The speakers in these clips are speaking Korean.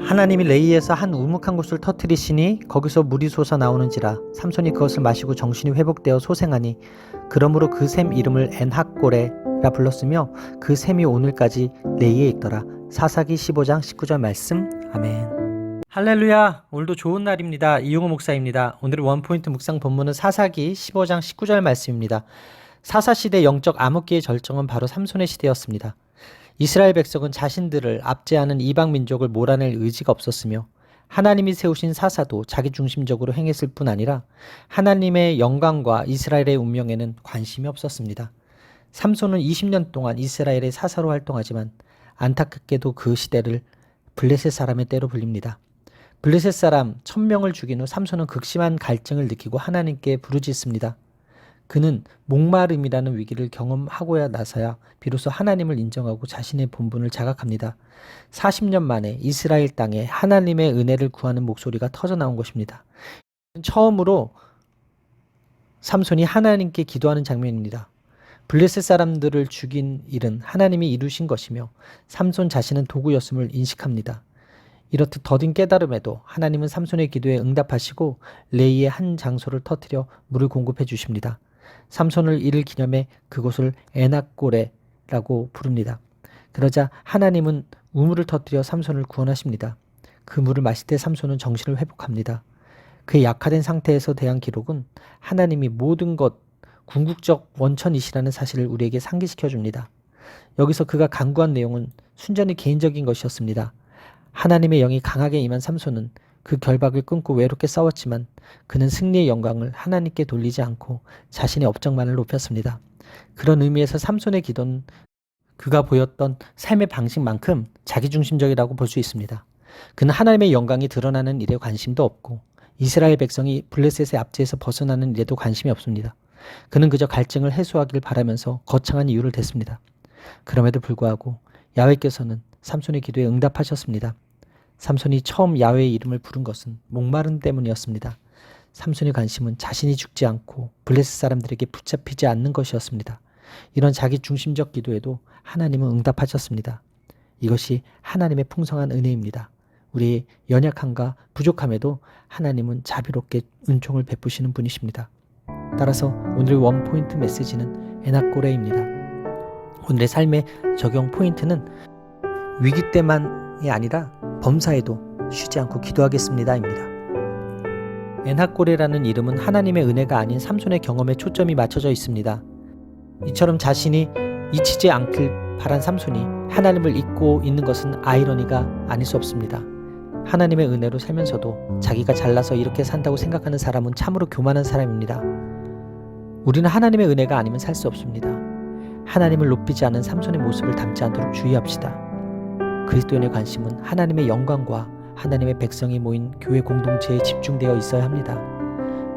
하나님이 레이에서 한 우묵한 곳을 터뜨리시니 거기서 물이 솟아 나오는지라 삼손이 그것을 마시고 정신이 회복되어 소생하니 그러므로 그 샘 이름을 엔학고레라 불렀으며 그 샘이 오늘까지 레이에 있더라. 사사기 15장 19절 말씀. 아멘. 할렐루야. 오늘도 좋은 날입니다. 이용호 목사입니다. 오늘의 원포인트 묵상 본문은 사사기 15장 19절 말씀입니다. 사사시대 영적 암흑기의 절정은 바로 삼손의 시대였습니다. 이스라엘 백성은 자신들을 압제하는 이방 민족을 몰아낼 의지가 없었으며 하나님이 세우신 사사도 자기중심적으로 행했을 뿐 아니라 하나님의 영광과 이스라엘의 운명에는 관심이 없었습니다. 삼손은 20년 동안 이스라엘의 사사로 활동하지만 안타깝게도 그 시대를 블레셋 사람의 때로 불립니다. 블레셋 사람 1000명을 죽인 후 삼손은 극심한 갈증을 느끼고 하나님께 부르짖습니다. 그는 목마름이라는 위기를 경험하고야 나서야 비로소 하나님을 인정하고 자신의 본분을 자각합니다. 40년 만에 이스라엘 땅에 하나님의 은혜를 구하는 목소리가 터져나온 것입니다. 처음으로 삼손이 하나님께 기도하는 장면입니다. 블레셋 사람들을 죽인 일은 하나님이 이루신 것이며 삼손 자신은 도구였음을 인식합니다. 이렇듯 더딘 깨달음에도 하나님은 삼손의 기도에 응답하시고 레이의 한 장소를 터뜨려 물을 공급해 주십니다. 삼손을 이를 기념해 그곳을 엔학고레라고 부릅니다. 그러자 하나님은 우물을 터뜨려 삼손을 구원하십니다. 그 물을 마실 때 삼손은 정신을 회복합니다. 그의 약화된 상태에서 대한 기록은 하나님이 모든 것 궁극적 원천이시라는 사실을 우리에게 상기시켜 줍니다. 여기서 그가 간구한 내용은 순전히 개인적인 것이었습니다. 하나님의 영이 강하게 임한 삼손은 그 결박을 끊고 외롭게 싸웠지만 그는 승리의 영광을 하나님께 돌리지 않고 자신의 업적만을 높였습니다. 그런 의미에서 삼손의 기도는 그가 보였던 삶의 방식만큼 자기중심적이라고 볼 수 있습니다. 그는 하나님의 영광이 드러나는 일에 관심도 없고 이스라엘 백성이 블레셋의 압제에서 벗어나는 일에도 관심이 없습니다. 그는 그저 갈증을 해소하기를 바라면서 거창한 이유를 댔습니다. 그럼에도 불구하고 야훼께서는 삼손의 기도에 응답하셨습니다. 삼손이 처음 야훼의 이름을 부른 것은 목마름 때문이었습니다. 삼손의 관심은 자신이 죽지 않고 블레셋 사람들에게 붙잡히지 않는 것이었습니다. 이런 자기 중심적 기도에도 하나님은 응답하셨습니다. 이것이 하나님의 풍성한 은혜입니다. 우리의 연약함과 부족함에도 하나님은 자비롭게 은총을 베푸시는 분이십니다. 따라서 오늘의 원포인트 메시지는 엔학고레입니다. 오늘의 삶의 적용 포인트는 위기 때만이 아니라 범사에도 쉬지 않고 기도하겠습니다입니다. 엔학고레라는 이름은 하나님의 은혜가 아닌 삼손의 경험에 초점이 맞춰져 있습니다. 이처럼 자신이 잊히지 않길 바란 삼손이 하나님을 잊고 있는 것은 아이러니가 아닐 수 없습니다. 하나님의 은혜로 살면서도 자기가 잘나서 이렇게 산다고 생각하는 사람은 참으로 교만한 사람입니다. 우리는 하나님의 은혜가 아니면 살 수 없습니다. 하나님을 높이지 않은 삼손의 모습을 담지 않도록 주의합시다. 그리스도인의 관심은 하나님의 영광과 하나님의 백성이 모인 교회 공동체에 집중되어 있어야 합니다.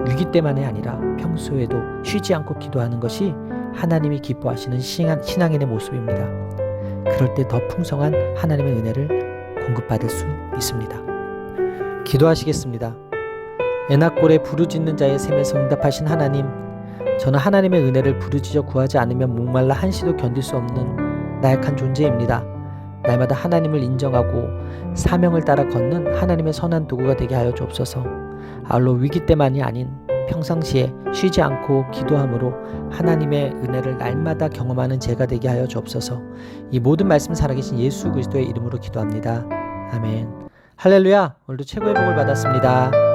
위기 때만이 아니라 평소에도 쉬지 않고 기도하는 것이 하나님이 기뻐하시는 신앙인의 모습입니다. 그럴 때 더 풍성한 하나님의 은혜를 공급받을 수 있습니다. 기도하시겠습니다. 엔학고레 부르짖는 자의 샘에서 응답하신 하나님, 저는 하나님의 은혜를 부르짖어 구하지 않으면 목말라 한시도 견딜 수 없는 나약한 존재입니다. 날마다 하나님을 인정하고 사명을 따라 걷는 하나님의 선한 도구가 되게 하여 주옵소서. 아울러 위기 때만이 아닌 평상시에 쉬지 않고 기도함으로 하나님의 은혜를 날마다 경험하는 제가 되게 하여 주옵소서. 이 모든 말씀 살아계신 예수 그리스도의 이름으로 기도합니다. 아멘. 할렐루야. 오늘도 최고의 복을 받았습니다.